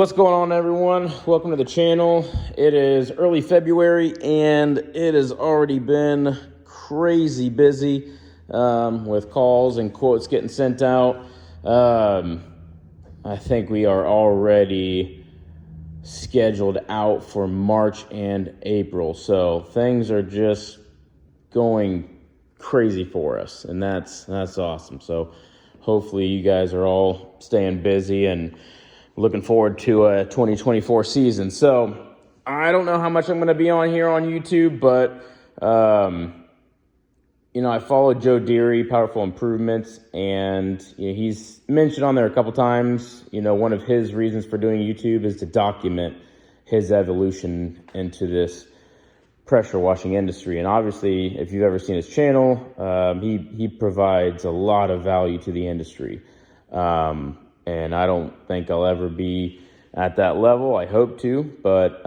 What's going on, everyone? Welcome to the channel. It is early February and it has already been crazy busy with calls and quotes getting sent out. I think we are already scheduled out for March and April, so things are just going crazy for us, and that's awesome. So hopefully you guys are all staying busy and looking forward to a 2024 season. So I don't know how much I'm going to be on here on YouTube, but I followed Joe Deary, Powerful Improvements, and he's mentioned on there a couple times, one of his reasons for doing YouTube is to document his evolution into this pressure washing industry. And obviously, if you've ever seen his channel, he provides a lot of value to the industry. And I don't think I'll ever be at that level. I hope to, but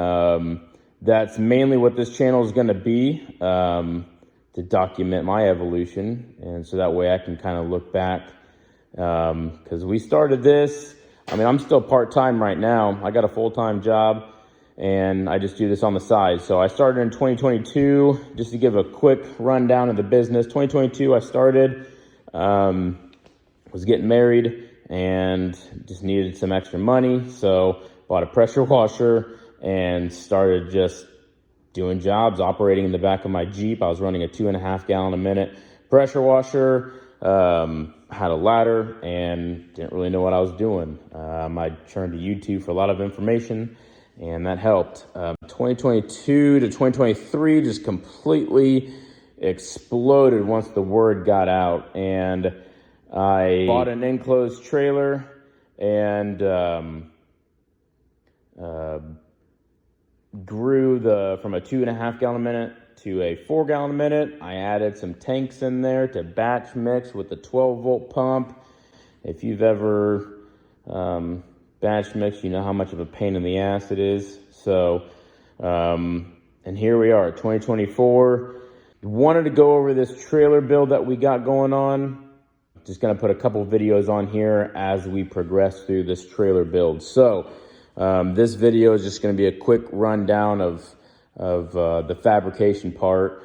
that's mainly what this channel is going to be, to document my evolution. And so that way I can kind of look back, because we started this. I'm still part-time right now. I got a full-time job and I just do this on the side. So I started in 2022, just to give a quick rundown of the business. 2022, I started, was getting married and just needed some extra money. So bought a pressure washer and started just doing jobs, operating in the back of my Jeep. I was running a 2.5 gallon a minute pressure washer, had a ladder, and didn't really know what I was doing. I turned to YouTube for a lot of information, and that helped. 2022 to 2023 just completely exploded once the word got out, and I bought an enclosed trailer and grew from a 2.5 gallon a minute to a 4 gallon a minute. I added some tanks in there to batch mix with the 12-volt pump. If you've ever batch mixed, you know how much of a pain in the ass it is. So, and here we are, 2024. Wanted to go over this trailer build that we got going on. Just going to put a couple videos on here as we progress through this trailer build. So this video is just going to be a quick rundown of the fabrication part.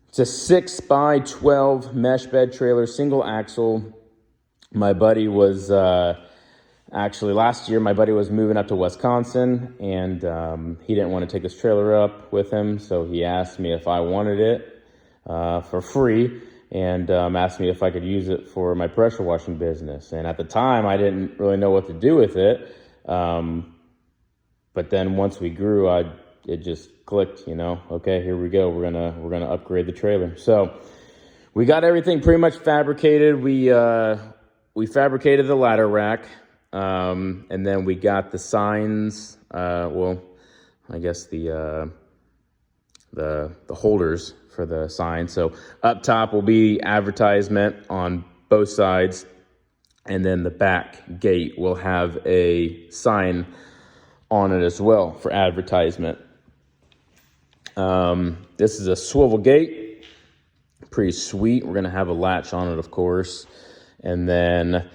It's a 6x12 mesh bed trailer, single axle. My buddy was actually last year, my buddy was moving up to Wisconsin, and he didn't want to take his trailer up with him, so he asked me if I wanted it for free. And asked me if I could use it for my pressure washing business. And at the time, I didn't really know what to do with it. But then once we grew, it just clicked. Okay, here we go. We're gonna upgrade the trailer. So we got everything pretty much fabricated. We fabricated the ladder rack, and then we got the signs. I guess the holders for the sign. So up top will be advertisement on both sides, and then the back gate will have a sign on it as well for advertisement. This is a swivel gate, pretty sweet. We're gonna have a latch on it, of course. And then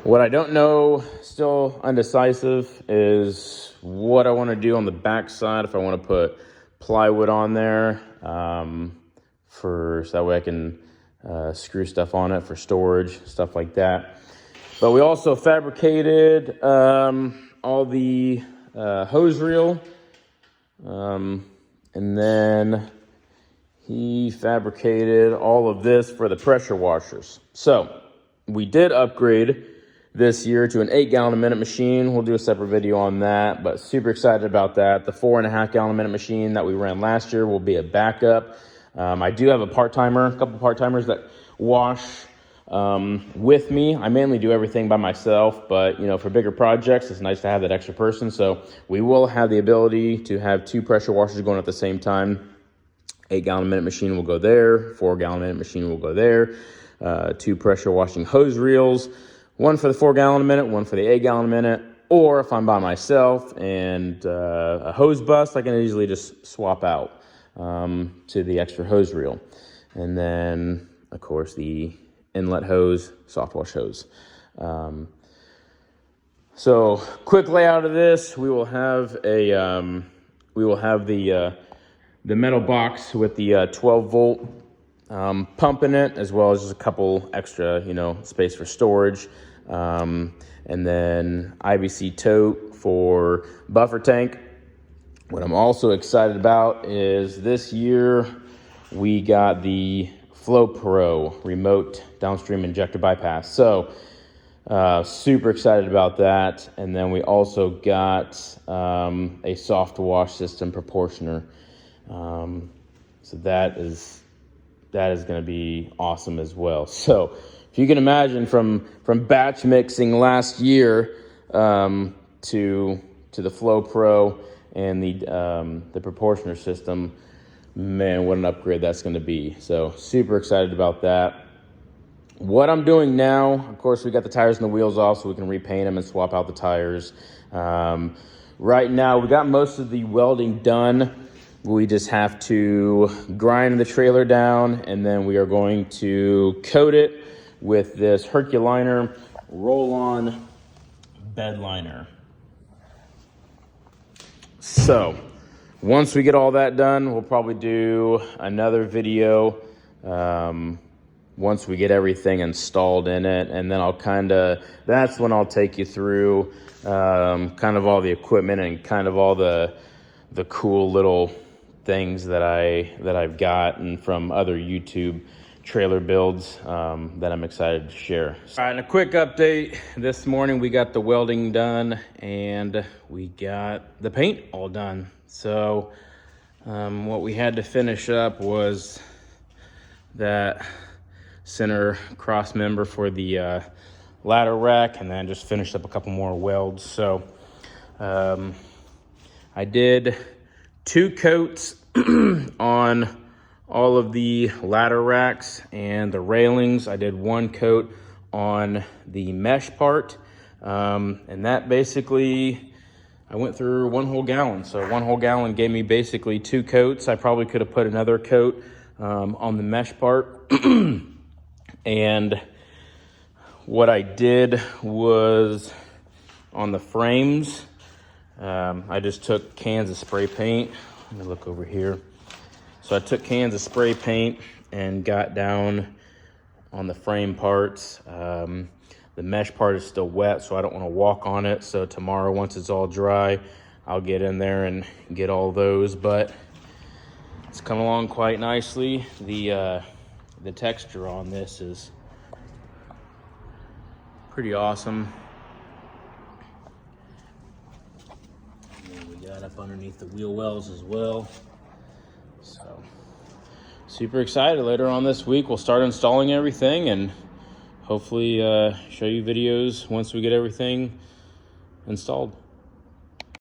what I don't know, still undecisive, is what I want to do on the back side. If I want to put plywood on there, so that way I can screw stuff on it for storage, stuff like that. But we also fabricated all the hose reel, and then he fabricated all of this for the pressure washers. So we did upgrade this year to an 8 gallon a minute machine. We'll do a separate video on that, but super excited about that. The 4.5 gallon a minute machine that we ran last year will be a backup. I do have a couple part-timers that wash with me. I mainly do everything by myself, but for bigger projects, it's nice to have that extra person. So we will have the ability to have 2 pressure washers going at the same time. 8 gallon a minute machine will go there. 4 gallon a minute machine will go there. 2 pressure washing hose reels. One for the 4 gallon a minute, one for the 8 gallon a minute. Or if I'm by myself and a hose bust, I can easily just swap out to the extra hose reel. And then, of course, the inlet hose, soft wash hose. So quick layout of this, we will have the metal box with the 12 volt pump in it, as well as just a couple extra, space for storage. And then IBC tote for buffer tank. What I'm also excited about is this year we got the Flow Pro remote downstream injector bypass. So super excited about that. And then we also got a soft wash system proportioner. So that is going to be awesome as well. So if you can imagine from batch mixing last year to the Flow Pro and the proportioner system, man, what an upgrade that's going to be. So super excited about that. What I'm doing now, of course, we got the tires and the wheels off so we can repaint them and swap out the tires. Right now, we got most of the welding done. We just have to grind the trailer down, and then we are going to coat it with this Herculiner roll-on bed liner. So once we get all that done, we'll probably do another video once we get everything installed in it, and then that's when I'll take you through kind of all the equipment and kind of all the cool little things that I've gotten from other YouTube trailer builds that I'm excited to share. All right, and a quick update. This morning we got the welding done and we got the paint all done. So what we had to finish up was that center cross member for the ladder rack, and then just finished up a couple more welds. So I did 2 coats on all of the ladder racks and the railings. I did 1 coat on the mesh part, and that basically, I went through 1 whole gallon. So 1 whole gallon gave me basically 2 coats. I probably could have put another coat on the mesh part. And what I did was on the frames, I just took cans of spray paint. Let me look over here. So I took cans of spray paint and got down on the frame parts. The mesh part is still wet, so I don't want to walk on it. So tomorrow, once it's all dry, I'll get in there and get all those. But it's come along quite nicely. The texture on this is pretty awesome. And then we got up underneath the wheel wells as well. So super excited. Later on this week we'll start installing everything and hopefully show you videos once we get everything installed.